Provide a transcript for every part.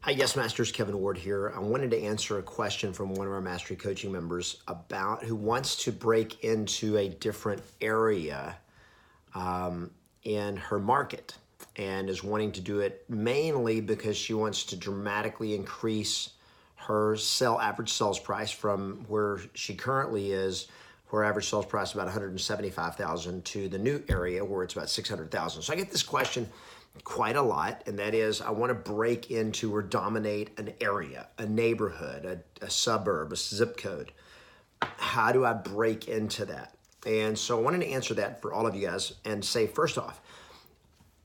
Hi, Yes Masters, Kevin Ward here. I wanted to answer a question from one of our Mastery Coaching members about who wants to break into a different area in her market and is wanting to do it mainly because she wants to dramatically increase her average sales price from where she currently is, where average sales price is about 175,000 to the new area where it's about 600,000. So I get this question quite a lot, and that is I want to break into or dominate an area, a neighborhood, a suburb, a zip code. How do I break into that? And so I wanted to answer that for all of you guys and say, first off,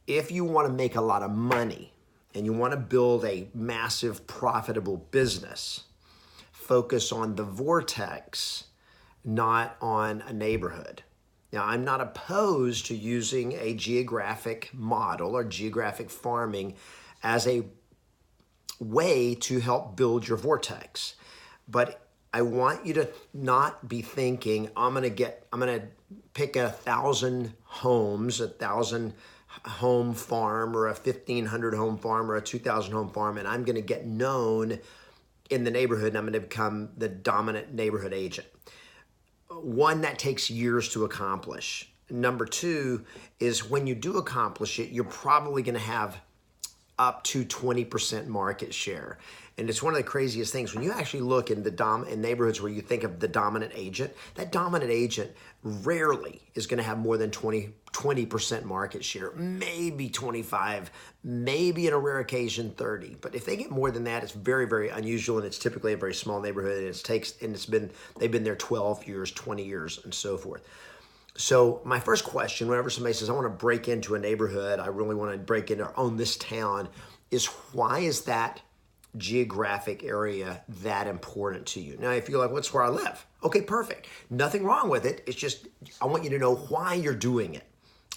if you want to make a lot of money and you want to build a massive profitable business, focus on the vortex, not on a neighborhood. Now, I'm not opposed to using a geographic model or geographic farming as a way to help build your vortex. But I want you to not be thinking, I'm going to pick 1,000 homes, 1,000 home farm or a 1,500 home farm or a 2,000 home farm, and I'm going to get known in the neighborhood and I'm going to become the dominant neighborhood agent. One, that takes years to accomplish. Number two is when you do accomplish it, you're probably going to have up to 20% market share. And it's one of the craziest things when you actually look in in neighborhoods where you think of the dominant agent, that dominant agent rarely is going to have more than 20% market share, maybe 25, maybe in a rare occasion 30. But if they get more than that, it's very, very unusual, and it's typically a very small neighborhood, and they've been there 12 years, 20 years, and so forth. So my first question, whenever somebody says, I want to break into a neighborhood, I really want to break into or own this town, is why is that geographic area that important to you? Now, if you're like, what's where I live? Okay, perfect. Nothing wrong with it. It's just, I want you to know why you're doing it.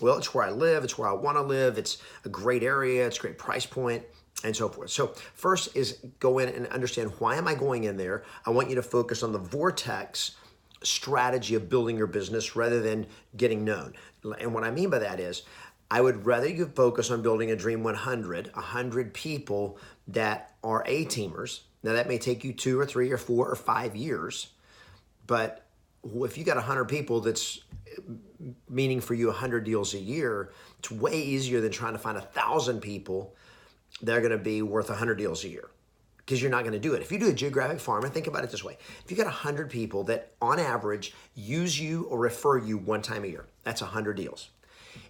Well, it's where I live. It's where I want to live. It's a great area. It's a great price point, and so forth. So first is go in and understand, why am I going in there? I want you to focus on the vortex strategy of building your business rather than getting known. And what I mean by that is, I would rather you focus on building a Dream 100 people that are A-teamers. Now that may take you 2 or 3 or 4 or 5 years, but if you got 100 people, that's meaning for you 100 deals a year, it's way easier than trying to find 1,000 people that are going to be worth 100 deals a year, because you're not going to do it. If you do a geographic farm, and think about it this way, if you got 100 people that on average use you or refer you one time a year, that's 100 deals.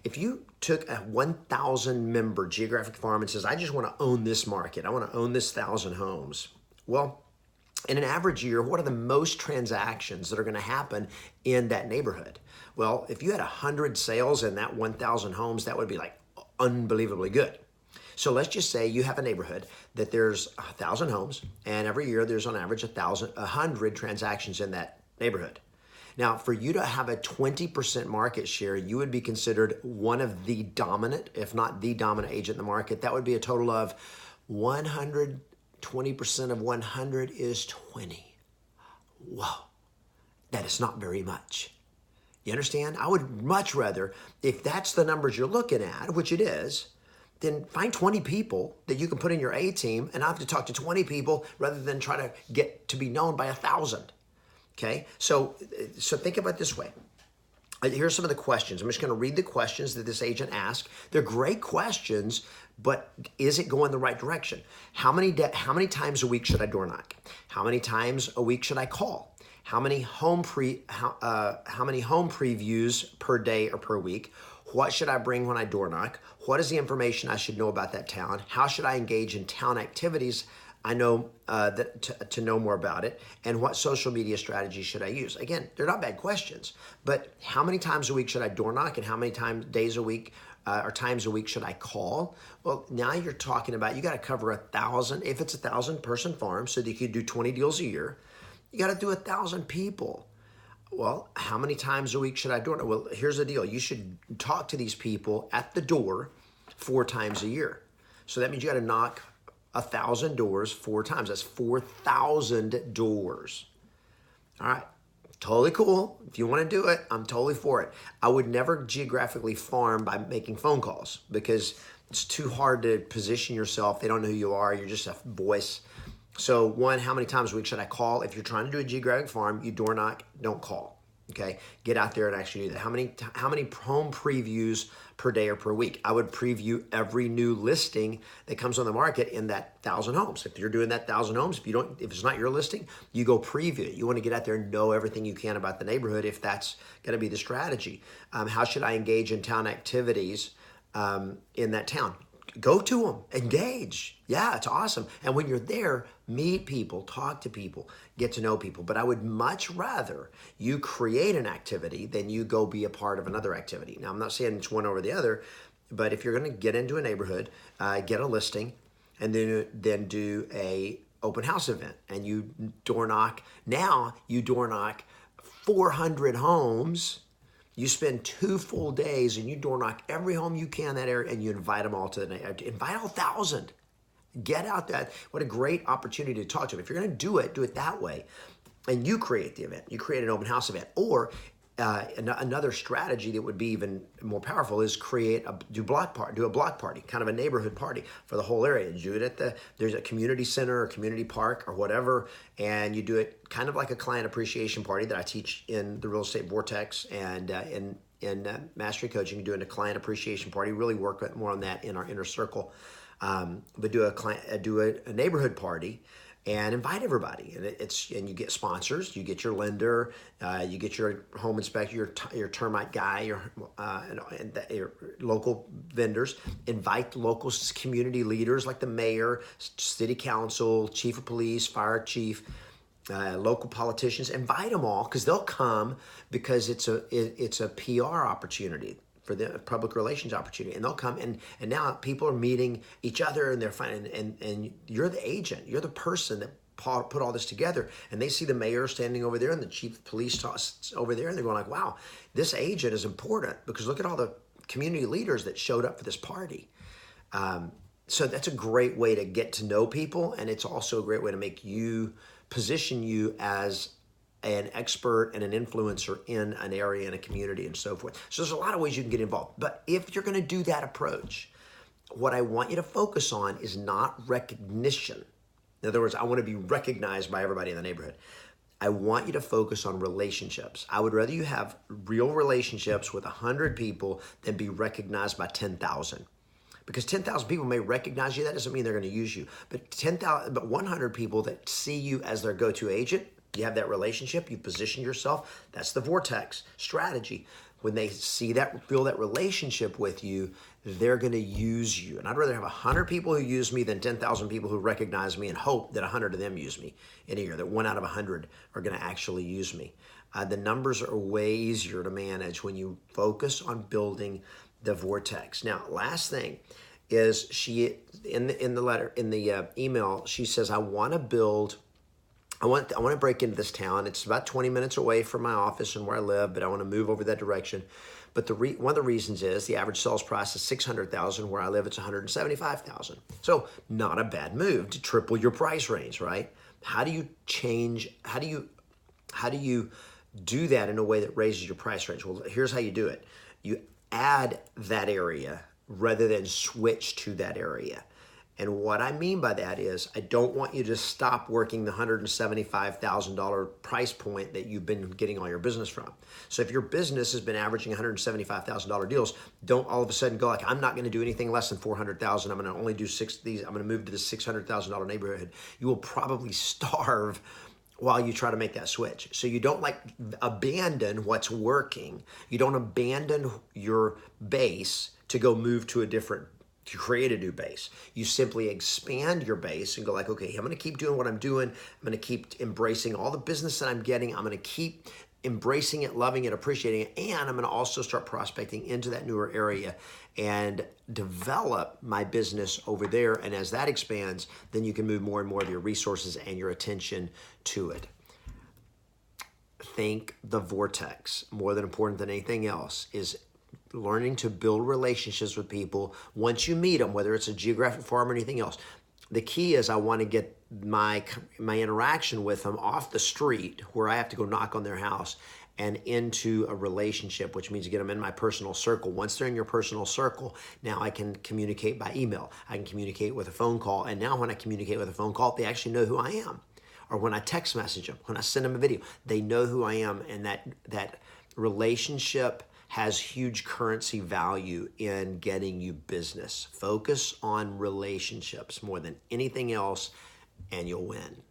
If you took a 1,000 member geographic farm and says, I just want to own this market, I want to own this 1,000 homes. Well, in an average year, what are the most transactions that are going to happen in that neighborhood? Well, if you had 100 sales in that 1,000 homes, that would be like unbelievably good. So let's just say you have a neighborhood that there's 1,000 homes, and every year there's on average 100 transactions in that neighborhood. Now, for you to have a 20% market share, you would be considered one of the dominant, if not the dominant agent in the market. That would be a total of 100, 20% of 100 is 20. Whoa, that is not very much. You understand? I would much rather, if that's the numbers you're looking at, which it is, then find 20 people that you can put in your A team, and I have to talk to 20 people rather than try to get to be known by 1,000. Okay, so think about it this way. Here's some of the questions. I'm just going to read the questions that this agent asked. They're great questions, but is it going the right direction? How many times a week should I door knock? How many times a week should I call? How many home previews per day or per week? What should I bring when I door knock? What is the information I should know about that town? How should I engage in town activities I know to know more about it? And what social media strategy should I use? Again, they're not bad questions, but how many times a week should I door knock, and how many days a week or times a week should I call? Well, now you're talking about, you got to cover 1,000. If it's 1,000 person farm, so that you could do 20 deals a year, you got to do 1,000 people. Well, how many times a week should I door knock? Well, here's the deal. You should talk to these people at the door 4 times a year. So that means you got to knock 1,000 doors 4 times. That's 4,000 doors. All right. Totally cool. If you want to do it, I'm totally for it. I would never geographically farm by making phone calls, because It's too hard to position yourself. They don't know who you are. You're just a voice. So one, how many times a week should I call? If you're trying to do a geographic farm, you door knock, don't call. Okay, get out there and actually do that. How many home previews per day or per week? I would preview every new listing that comes on the market in that 1,000 homes. If you're doing that 1,000 homes, if it's not your listing, you go preview it. You want to get out there and know everything you can about the neighborhood if that's going to be the strategy. How should I engage in town activities in that town? Go to them, engage. Yeah, it's awesome. And when you're there, meet people, talk to people, get to know people. But I would much rather you create an activity than you go be a part of another activity. Now, I'm not saying it's one over the other, but if you're going to get into a neighborhood, get a listing, and then do a open house event, and you door knock. Now you door knock 400 homes. You spend 2 full days and you door knock every home you can in that area, and you invite them all to the night. Invite all 1,000. Get out that. What a great opportunity to talk to them. If you're going to do it that way. And you create the event. You create an open house event. Or another strategy that would be even more powerful is do a block party, kind of a neighborhood party for the whole area. You do it there's a community center or community park or whatever, and you do it kind of like a client appreciation party that I teach in the Real Estate Vortex and in Mastery Coaching, doing a client appreciation party. Really work more on that in our inner circle, but do a neighborhood party. And invite everybody, and you get sponsors, you get your lender, you get your home inspector, your termite guy, your local vendors. Invite local community leaders like the mayor, city council, chief of police, fire chief, local politicians. Invite them all because they'll come because it's a PR opportunity. For the public relations opportunity, and they'll come and now people are meeting each other, and they're finding, and you're the agent, you're the person that put all this together, and they see the mayor standing over there and the chief of police over there, and they're going like, wow, this agent is important because look at all the community leaders that showed up for this party. So that's a great way to get to know people, and it's also a great way to position you as an expert and an influencer in an area, in a community, and so forth. So there's a lot of ways you can get involved. But if you're going to do that approach, what I want you to focus on is not recognition. In other words, I want to be recognized by everybody in the neighborhood. I want you to focus on relationships. I would rather you have real relationships with 100 people than be recognized by 10,000. Because 10,000 people may recognize you, that doesn't mean they're going to use you. But 100 people that see you as their go-to agent, you have that relationship, you position yourself. That's the Vortex strategy. When they feel that relationship with you, they're going to use you. And I'd rather have 100 people who use me than 10,000 people who recognize me and hope that 100 of them use me in a year, that 1 out of 100 are going to actually use me. The numbers are way easier to manage when you focus on building the Vortex. Now, last thing is in the email, she says, I want to break into this town. It's about 20 minutes away from my office and where I live, but I want to move over that direction. But one of the reasons is the average sales price is $600,000. Where I live, it's $175,000. So not a bad move to triple your price range, right? How do you do that in a way that raises your price range? Well, here's how you do it. You add that area rather than switch to that area. And what I mean by that is I don't want you to stop working the $175,000 price point that you've been getting all your business from. So if your business has been averaging $175,000 deals, don't all of a sudden go like, I'm not going to do anything less than $400,000. I'm going to only do I'm going to move to the $600,000 neighborhood. You will probably starve while you try to make that switch. So you don't abandon what's working. You don't abandon your base to go move to to create a new base. You simply expand your base and go like, okay, I'm going to keep doing what I'm doing. I'm going to keep embracing all the business that I'm getting. I'm going to keep embracing it, loving it, appreciating it. And I'm going to also start prospecting into that newer area and develop my business over there. And as that expands, then you can move more and more of your resources and your attention to it. Think the Vortex, more than important than anything else, is learning to build relationships with people once you meet them, whether it's a geographic farm or anything else. The key is I want to get my interaction with them off the street where I have to go knock on their house and into a relationship, which means get them in my personal circle. Once they're in your personal circle, now I can communicate by email. I can communicate with a phone call. And now when I communicate with a phone call, they actually know who I am. Or when I text message them, when I send them a video, they know who I am. And that relationship has huge currency value in getting you business. Focus on relationships more than anything else, and you'll win.